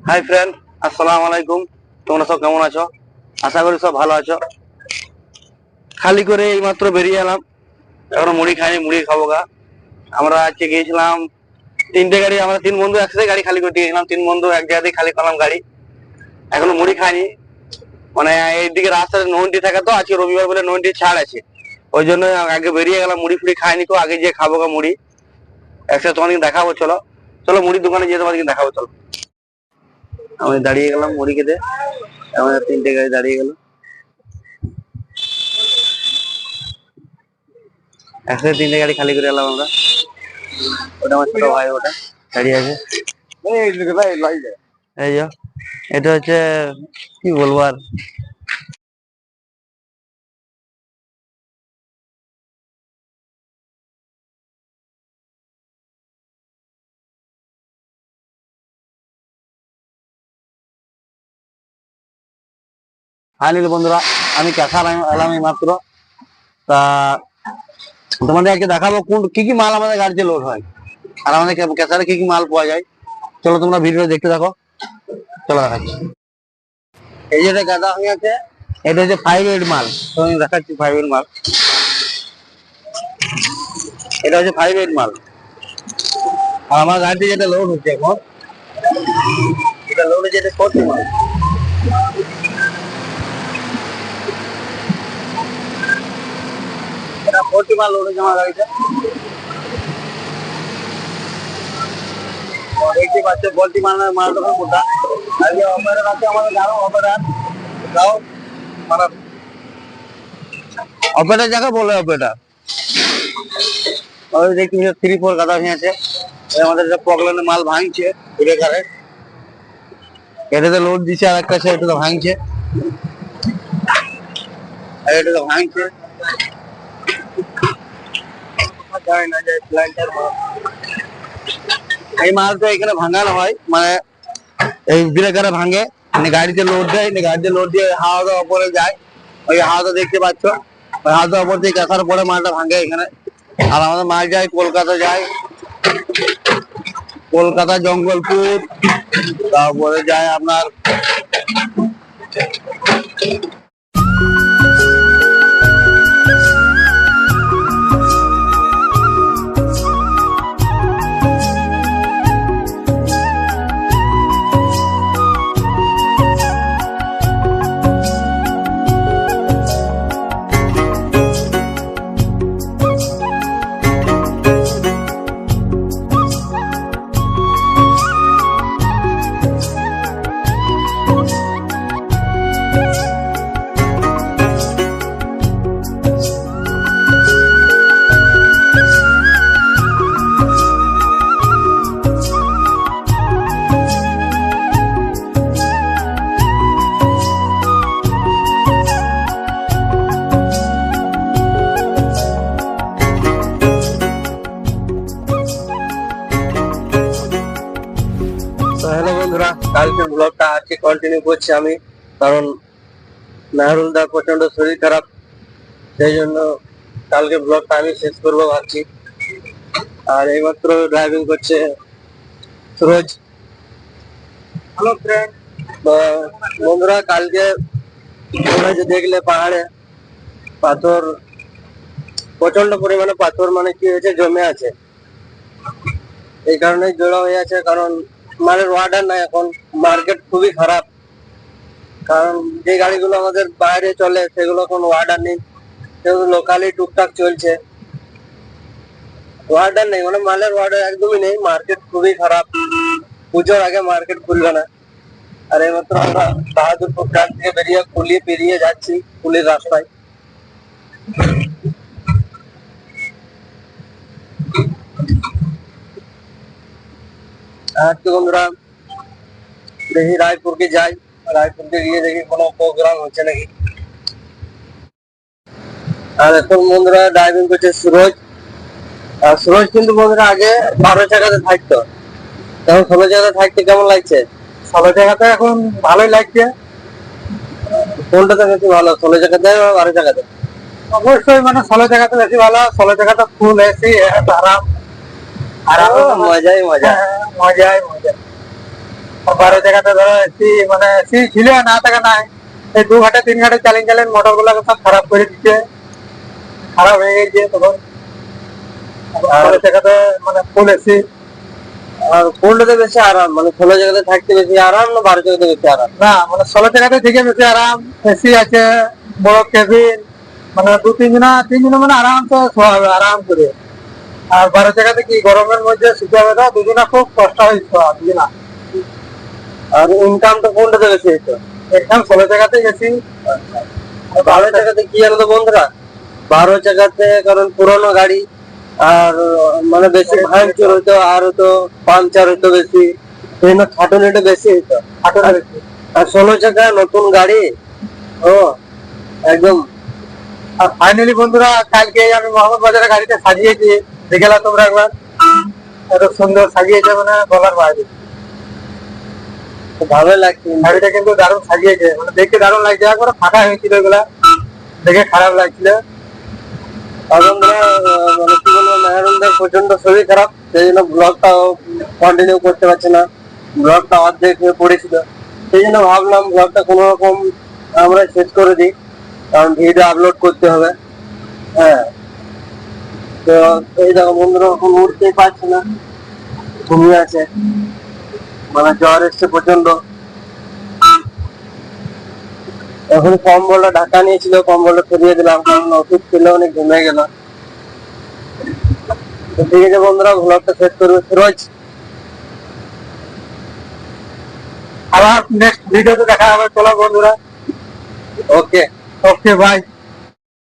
Hi friend, আসসালামু আলাইকুম। তোমরা সব কেমন আছো? আশা করি সব ভালো আছো। খালি করে এইমাত্র বেরিয়ে এলাম, এখনো মুড়ি খাইনি, মুড়ি খাবো গা। আমরা আজকে গিয়েছিলাম তিনটে গাড়ি, আমরা তিন বন্ধু একসাথে গাড়ি খালি করে গেছিলাম, তিন বন্ধু এক জায়গাতেই খালি করলাম গাড়ি। এখনো মুড়ি খাইনি, মানে এইদিকে রাস্তায় নন্টি থাকে তো, আজকে রবিবার বলে নন্টি ছাড় আছে, ওই জন্য আগে বেরিয়ে গেলাম। মুড়ি ফুড়ি খাইনি তো, আগে গিয়ে খাবো গা মুড়ি। একসাথে তোমার দেখাবো, চলো চলো মুড়ির দোকানে যেয়ে তোমার দেখাবো, চলো। আমি দাঁড়িয়ে গেলাম মুড়ি খেতে, আমাদের তিনটে গাড়ি দাঁড়িয়ে গেল, একসাথে তিনটে গাড়ি খালি করে এলাম আমরা। ওটা আমার ছোট ভাই, ওটা দাঁড়িয়ে আছে। এই যে এটা হচ্ছে, কি বলবো আর, ফাইনালি বন্ধুরা আমি ক্যাসার এলাম এই মাত্র। তা তোমাদের আজকে দেখাবো কোন কি কি মাল আমাদের গাড়িতে লোড হয়, আর আমাদের ক্যাসারে কি কি মাল পাওয়া যায়। চলো তোমরা ভিডিও দেখতে থাকো, চলো দেখাচ্ছি। এই যে গাঁদা হয়ে আছে, এটা হচ্ছে 5-8 মাল, তুমি দেখাচ্ছি 5-8 মাল। এটা হচ্ছে 5-8 মাল। আর আমার গাড়িতে যেটা লোড হচ্ছে এখন, এটা লোড হচ্ছে, এটা 40 মাল। এটা 40 মাল লোড হচ্ছে আমার গাড়িতে। দেখতে পাচ্ছ 40 মালের মাল তখন কোথা। আর যে অপারেটর আছে আমাদের, যাও অপারেটর, যাও মানে অপারেটর যাকে বলে অপারেটর, ওই দেখি 3-4 গাদা হয়ে আছে। আমাদের যে পগলানে মাল ভাঙছে ব্রেকারে, এটাতে লোড দিচ্ছে, আর একটা এটা তো ভাঙছে, আর এটা তো ভাঙছে। এই মাল তো এখানে ভাঙানো হয়, মানে এই ব্রেকারে ভাঙে, মানে গাড়িতে লোড দেয়, গাড়িতে লোড দিয়ে হাওয়া ওপরে যায়। ওই হাওয়া দেখতে পাচ্ছ, ওই হাওয়া ওপর দিয়ে কাঁথার পরে মালটা ভাঙে এখানে। আর আমাদের মাল যায় কলকাতা, যায় কলকাতা, জঙ্গলপুর, তারপরে যায় আপনার কালকে ব্লগটা আজকে কন্টিনিউ করছি আমি, কারণ নাহরুল দা প্রচন্ড শরীর খারাপ, সেই জন্য কালকে ব্লগটা আমি শেষ করবো ভাবছি। আর এইমাত্র ড্রাইভিং করছে সুরজ। Hello friend. বন্ধুরা কালকে তোমরা যে দেখলে পাহাড়ে পাথর, প্রচন্ড পরিমাণে পাথর, মানে কি হয়েছে, জমে আছে। এই কারণে জোড়া হয়ে আছে, কারণ মালের অর্ডার নাই এখন, মার্কেট খুবই খারাপ। কারণ যে গাড়িগুলো আমাদের বাইরে চলে সেগুলো কোনো অর্ডার নেই, সেগুলো লোকালি টুকটাক চলছে, অর্ডার নেই, মানে মালের অর্ডার একদমই নেই। মার্কেট খুবই খারাপ, পুজোর আগে মার্কেট খুলবে না। আর এইমাত্র আমরা বাহাদুরপুর গ্রাম থেকে বেরিয়ে কুলিয়ে পেরিয়ে যাচ্ছি, কুলির রাস্তায়। আর তো বন্ধুরা দেখি রায়পুরকে যাই, রায়পুরকে গিয়ে দেখি কোনো প্রোগ্রাম হচ্ছে নাকি। আর এখন বন্ধুরা ড্রাইভিং করছে সুরজ। আর সুরজ কিন্তু বন্ধুরা আগে 12 চাকাতে থাকতো, এখন 16 চাকাতে থাকতে কেমন লাগছে? 16 চাকাতে এখন ভালোই লাগছে। কোনটাতে বেশি ভালো, 16 চাকাতে বা 12 চাকাতে? অবশ্যই মানে 16 চাকাতে বেশি ভালো। 16 চাকাতে ফুল এসি, আরাম, আরাম, মজাই মজা, মজাই মজা। আর 12 জায়গাতে ধরো এসি মানে এসি ছিল না থাকা নাই, এই 2 ঘাটে 3 ঘাটে চালিয়ে মোটর গুলো সব খারাপ করে দিচ্ছে, খারাপ হয়ে গেছে তখন। আর 12 জায়গাতে মানে ফুল এসি। আর কোনটাতে বেশি আরাম, মানে 16 জায়গাতে থাকতে বেশি আরাম না 12 জায়গাতে বেশি আরাম? না মানে 16 জায়গাতে থেকে বেশি আরাম, এসি আছে, বড় কেবিন, মানে 2-3 জনা মানে আরাম তো শোয়া হবে আরাম করে। আর 12 জায়গাতে কি গরমের মধ্যে শুতে হবে না, দুজনা খুব কষ্ট হয় শোয়া দুজনা। আর ইনকামটা কোনটাতে বেশি হতো? একদম 16 জায়গাতে গেছি। 12 জায়গাতে কি জানো তো বন্ধুরা, 12 জায়গাতে কারণ পুরোনো গাড়ি, আর মানে বেশি ভাঙচুর হইতো, আর হতো পাংচার হইতো বেশি, সেই জন্য খাটুনিটা বেশি হইতো। হাঁটুটা বেশি। আর 16 চাকা নতুন গাড়ি, ও একদম। আর ফাইনালি বন্ধুরা কালকে আমি মোহাম্মদ বাজারের গাড়িটা সাজিয়েছি, দেখেলা তোমরা একবার, এত সুন্দর সাজিয়েছে মানে বলার বাইরে। খুব ভালো লাগছে। গাড়িটা কিন্তু দারুণ সাজিয়েছে, মানে দেখতে দারুণ লাগছে, একবার ফাঁকা হয়েছিল এগুলা, দেখে খারাপ লাগছিল। আর বন্ধুরা মানে কি বলবো, মেহরুনদের প্রচন্ড শরীর খারাপ, সেই জন্য ব্লগটা কন্টিনিউ করতে পারছে না, ব্লগটা অর্ধেক হয়ে পড়েছিল। সেই জন্য ভাবলাম ব্লগটা কোনো রকম আমরা শেষ করে দিই, কারণ ভিডিও আপলোড করতে হবে। হ্যাঁ, তো এই দেখো বন্ধুরা এখন উঠতেই পারছে না, ঘুমিয়ে আছে, মানে জ্বর এসছে প্রচন্ড। এখন কম্বলটা ঢাকা নিয়েছিল, কম্বলটা সরিয়ে দিলাম, কারণ ওষুধ খেলে অনেক ঘুমিয়ে গেল। তো ঠিক আছে বন্ধুরা, ব্লগটা শেষ করবে ফিরোজ। আবার নেক্সট ভিডিওতে দেখা হবে, চলো বন্ধুরা। ওকে ওকে বাই।